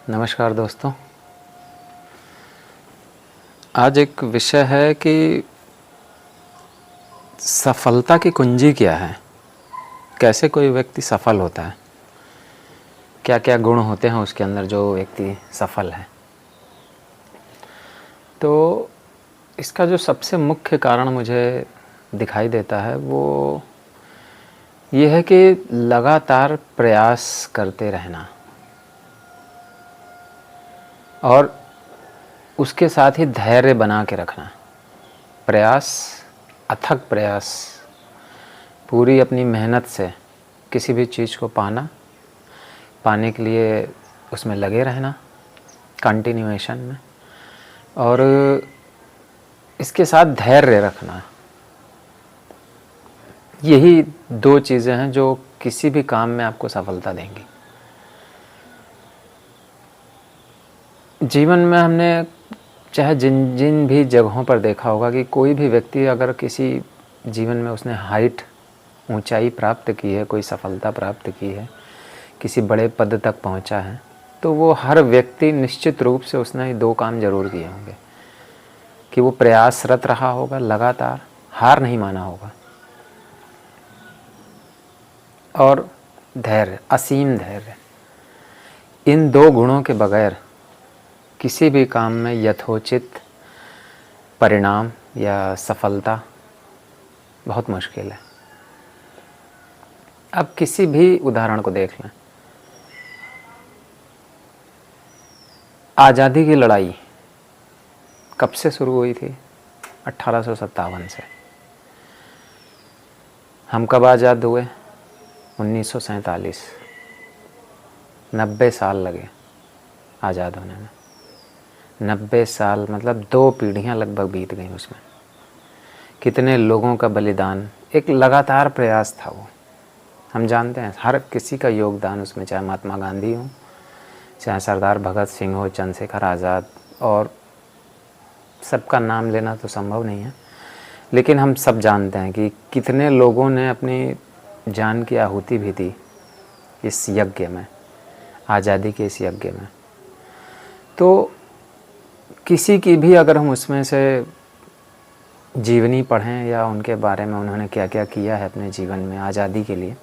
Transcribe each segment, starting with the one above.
नमस्कार दोस्तों। आज एक विषय है कि सफलता की कुंजी क्या है, कैसे कोई व्यक्ति सफल होता है, क्या क्या गुण होते हैं उसके अंदर जो व्यक्ति सफल है। तो इसका जो सबसे मुख्य कारण मुझे दिखाई देता है वो ये है कि लगातार प्रयास करते रहना और उसके साथ ही धैर्य बना के रखना। प्रयास, अथक प्रयास, पूरी अपनी मेहनत से किसी भी चीज़ को पाने के लिए उसमें लगे रहना, कंटिन्यूएशन में, और इसके साथ धैर्य रखना। यही दो चीज़ें हैं जो किसी भी काम में आपको सफलता देंगी। जीवन में हमने चाहे जिन जिन भी जगहों पर देखा होगा कि कोई भी व्यक्ति अगर किसी जीवन में उसने ऊंचाई प्राप्त की है, कोई सफलता प्राप्त की है, किसी बड़े पद तक पहुंचा है, तो वो हर व्यक्ति निश्चित रूप से उसने दो काम जरूर किए होंगे कि वो प्रयासरत रहा होगा, लगातार हार नहीं माना होगा, और धैर्य, असीम धैर्य। इन दो गुणों के बगैर किसी भी काम में यथोचित परिणाम या सफलता बहुत मुश्किल है। अब किसी भी उदाहरण को देख लें। आज़ादी की लड़ाई कब से शुरू हुई थी? 1857 से। हम कब आज़ाद हुए? 1947। 90 साल लगे आज़ाद होने में। 90 साल मतलब 2 पीढ़ियां लगभग बीत गई उसमें। कितने लोगों का बलिदान, एक लगातार प्रयास था वो। हम जानते हैं हर किसी का योगदान उसमें, चाहे महात्मा गांधी हो, चाहे सरदार भगत सिंह हो, चंद्रशेखर आज़ाद, और सबका नाम लेना तो संभव नहीं है, लेकिन हम सब जानते हैं कि कितने लोगों ने अपनी जान की आहुति भी दी इस यज्ञ में, आज़ादी के इस यज्ञ में। तो किसी की भी अगर हम उसमें से जीवनी पढ़ें या उनके बारे में उन्होंने क्या क्या किया है अपने जीवन में आज़ादी के लिए,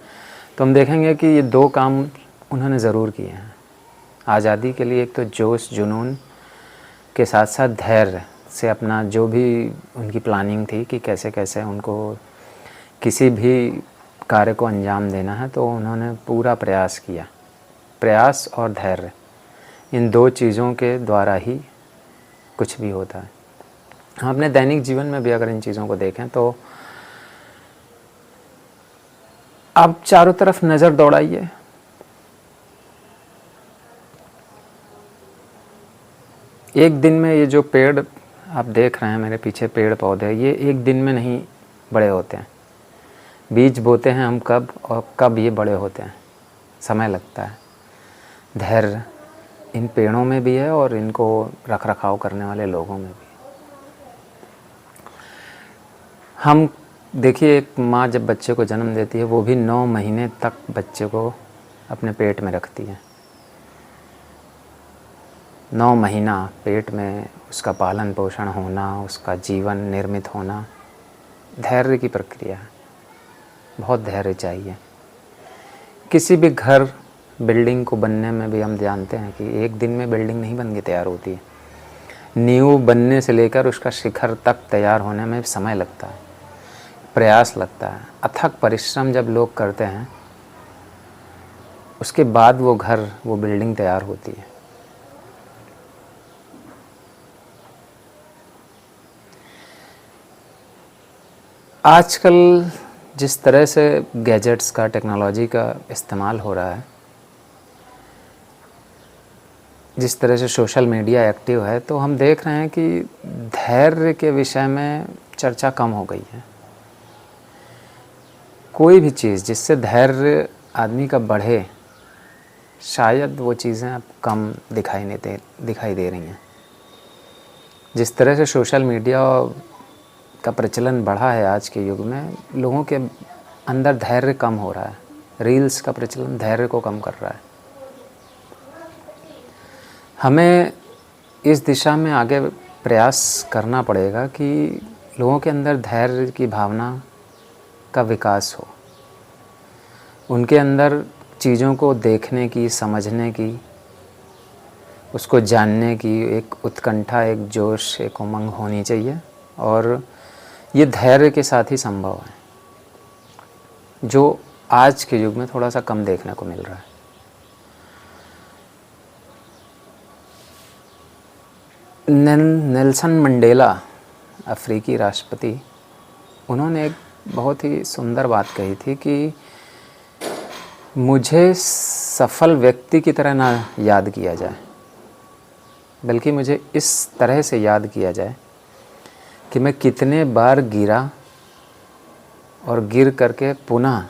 तो हम देखेंगे कि ये दो काम उन्होंने ज़रूर किए हैं आज़ादी के लिए। एक तो जोश जुनून के साथ साथ धैर्य से अपना जो भी उनकी प्लानिंग थी कि कैसे कैसे उनको किसी भी कार्य को अंजाम देना है, तो उन्होंने पूरा प्रयास किया। प्रयास और धैर्य, इन दो चीज़ों के द्वारा ही कुछ भी होता है। हम अपने दैनिक जीवन में भी अगर इन चीज़ों को देखें तो आप चारों तरफ नज़र दौड़ाइए, एक दिन में ये जो पेड़ आप देख रहे हैं मेरे पीछे, पेड़ पौधे, ये एक दिन में नहीं बड़े होते हैं। बीज बोते हैं हम कब, और कब ये बड़े होते हैं, समय लगता है। धैर्य इन पेड़ों में भी है और इनको रख रखाव करने वाले लोगों में भी। हम देखिए, एक माँ जब बच्चे को जन्म देती है वो भी 9 महीने तक बच्चे को अपने पेट में रखती है। 9 महीना पेट में उसका पालन पोषण होना, उसका जीवन निर्मित होना, धैर्य की प्रक्रिया है। बहुत धैर्य चाहिए। किसी भी घर बिल्डिंग को बनने में भी हम जानते हैं कि एक दिन में बिल्डिंग नहीं बन के तैयार होती है। नींव बनने से लेकर उसका शिखर तक तैयार होने में समय लगता है, प्रयास लगता है, अथक परिश्रम जब लोग करते हैं उसके बाद वो घर, वो बिल्डिंग तैयार होती है। आजकल जिस तरह से गैजेट्स का, टेक्नोलॉजी का इस्तेमाल हो रहा है, जिस तरह से सोशल मीडिया एक्टिव है, तो हम देख रहे हैं कि धैर्य के विषय में चर्चा कम हो गई है। कोई भी चीज़ जिससे धैर्य आदमी का बढ़े, शायद वो चीज़ें अब कम दिखाई दे रही हैं। जिस तरह से सोशल मीडिया का प्रचलन बढ़ा है आज के युग में, लोगों के अंदर धैर्य कम हो रहा है। रील्स का प्रचलन धैर्य को कम कर रहा है। हमें इस दिशा में आगे प्रयास करना पड़ेगा कि लोगों के अंदर धैर्य की भावना का विकास हो, उनके अंदर चीज़ों को देखने की, समझने की, उसको जानने की एक उत्कंठा, एक जोश, एक उमंग होनी चाहिए। और ये धैर्य के साथ ही संभव है, जो आज के युग में थोड़ा सा कम देखने को मिल रहा है। नेल्सन मंडेला, अफ्रीकी राष्ट्रपति, उन्होंने एक बहुत ही सुंदर बात कही थी कि मुझे सफल व्यक्ति की तरह ना याद किया जाए, बल्कि मुझे इस तरह से याद किया जाए कि मैं कितने बार गिरा और गिर करके पुनः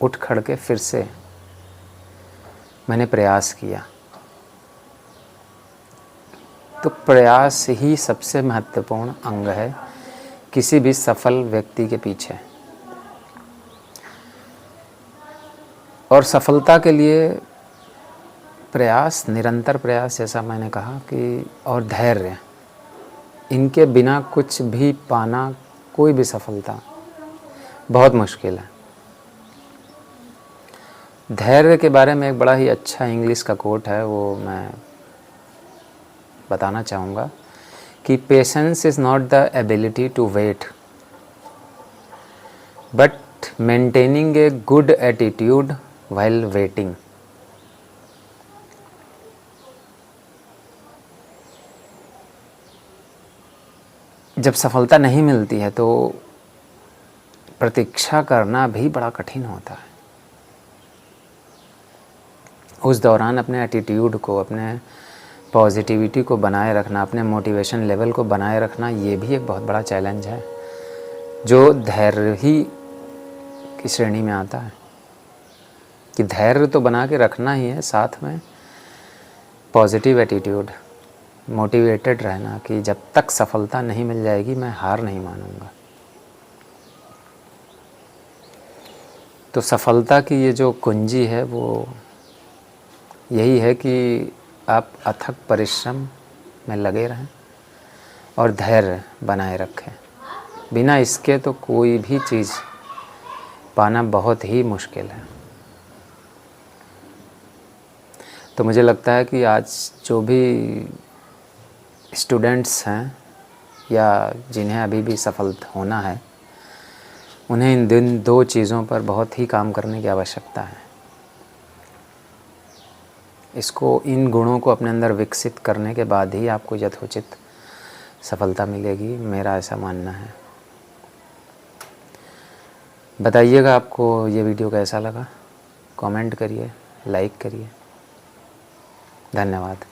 उठ खड़ के फिर से मैंने प्रयास किया। तो प्रयास ही सबसे महत्वपूर्ण अंग है किसी भी सफल व्यक्ति के पीछे। और सफलता के लिए प्रयास, निरंतर प्रयास, जैसा मैंने कहा कि, और धैर्य, इनके बिना कुछ भी पाना, कोई भी सफलता बहुत मुश्किल है। धैर्य के बारे में एक बड़ा ही अच्छा इंग्लिश का कोट है, वो मैं बताना चाहूँगा कि patience is not the ability to wait but maintaining a good attitude while waiting. जब सफलता नहीं मिलती है तो प्रतीक्षा करना भी बड़ा कठिन होता है। उस दौरान अपने एटीट्यूड को, अपने पॉजिटिविटी को बनाए रखना, अपने मोटिवेशन लेवल को बनाए रखना, ये भी एक बहुत बड़ा चैलेंज है, जो धैर्य ही की श्रेणी में आता है। कि धैर्य तो बना के रखना ही है, साथ में पॉजिटिव एटीट्यूड, मोटिवेटेड रहना कि जब तक सफलता नहीं मिल जाएगी मैं हार नहीं मानूंगा। तो सफलता की ये जो कुंजी है वो यही है कि आप अथक परिश्रम में लगे रहें और धैर्य बनाए रखें। बिना इसके तो कोई भी चीज़ पाना बहुत ही मुश्किल है। तो मुझे लगता है कि आज जो भी स्टूडेंट्स हैं या जिन्हें अभी भी सफल होना है, उन्हें इन दो चीज़ों पर बहुत ही काम करने की आवश्यकता है। इसको, इन गुणों को अपने अंदर विकसित करने के बाद ही आपको यथोचित सफलता मिलेगी, मेरा ऐसा मानना है। बताइएगा आपको ये वीडियो कैसा लगा, कमेंट करिए, लाइक करिए। धन्यवाद।